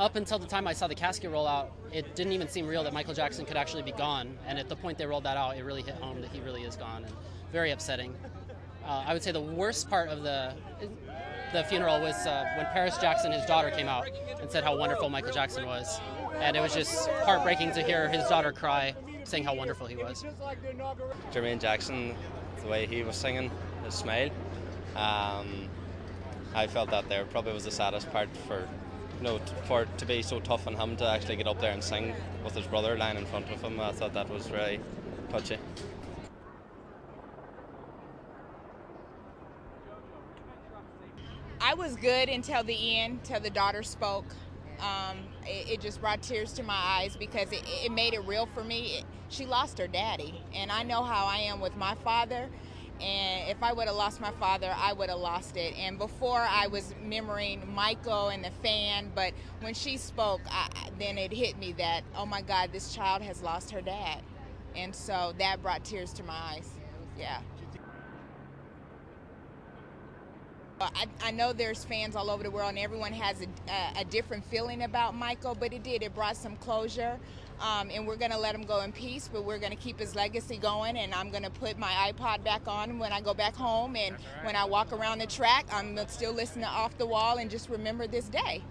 up until the time I saw the casket roll out, it didn't even seem real that Michael Jackson could actually be gone. And at the point they rolled that out, it really hit home that he really is gone, and very upsetting. I would say the worst part of the funeral was when Paris Jackson, his daughter, came out and said how wonderful Michael Jackson was. And it was just heartbreaking to hear his daughter cry, saying how wonderful he was. Jermaine Jackson, the way he was singing, his smile, I felt that there probably was the saddest part for, for it to be so tough on him to actually get up there and sing with his brother lying in front of him. I thought that was very touchy. I was good until the end, till the daughter spoke. It just brought tears to my eyes because it made it real for me. She lost her daddy, and I know how I am with my father. And if I would have lost my father, I would have lost it. And before I was remembering Michael and the fan, but when she spoke, then it hit me that, oh my God, this child has lost her dad. And so that brought tears to my eyes, yeah. I know there's fans all over the world and everyone has a different feeling about Michael, but it brought some closure. And we're going to let him go in peace, but we're going to keep his legacy going, and I'm going to put my iPod back on when I go back home, and when I walk around the track, I'm still listening to Off the Wall and just remember this day.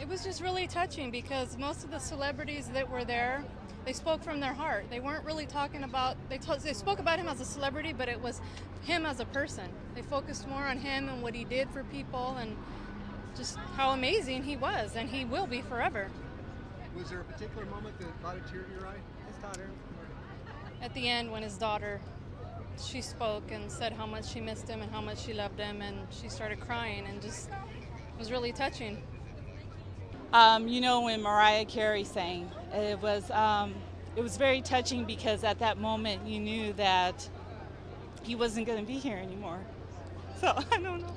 It was just really touching because most of the celebrities that were there, they spoke from their heart. They weren't really talking about, they spoke about him as a celebrity, but it was him as a person. They focused more on him and what he did for people and just how amazing he was, and he will be forever. Was there a particular moment that brought a tear to your eye? His daughter? At the end, when his daughter, she spoke and said how much she missed him and how much she loved him, and she started crying, and just, it was really touching. When Mariah Carey sang, it was very touching because at that moment you knew that he wasn't going to be here anymore. So I don't know.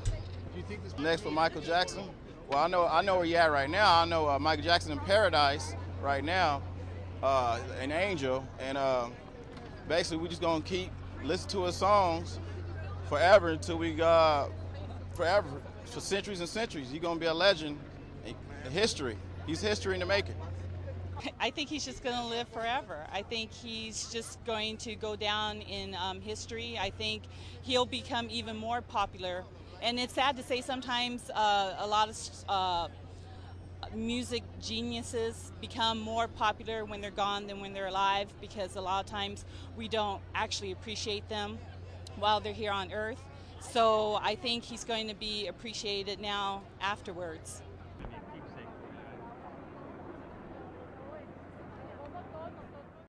Do you think this next for Michael Jackson? Well, I know where you're at right now. I know Michael Jackson in Paradise right now, an angel, and basically we're just gonna keep listening to his songs forever until we forever, for centuries and centuries. He's gonna be a legend in history. He's history in the making. I think he's just going to live forever. I think he's just going to go down in history. I think he'll become even more popular. And it's sad to say sometimes a lot of music geniuses become more popular when they're gone than when they're alive, because a lot of times we don't actually appreciate them while they're here on Earth. So I think he's going to be appreciated now afterwards.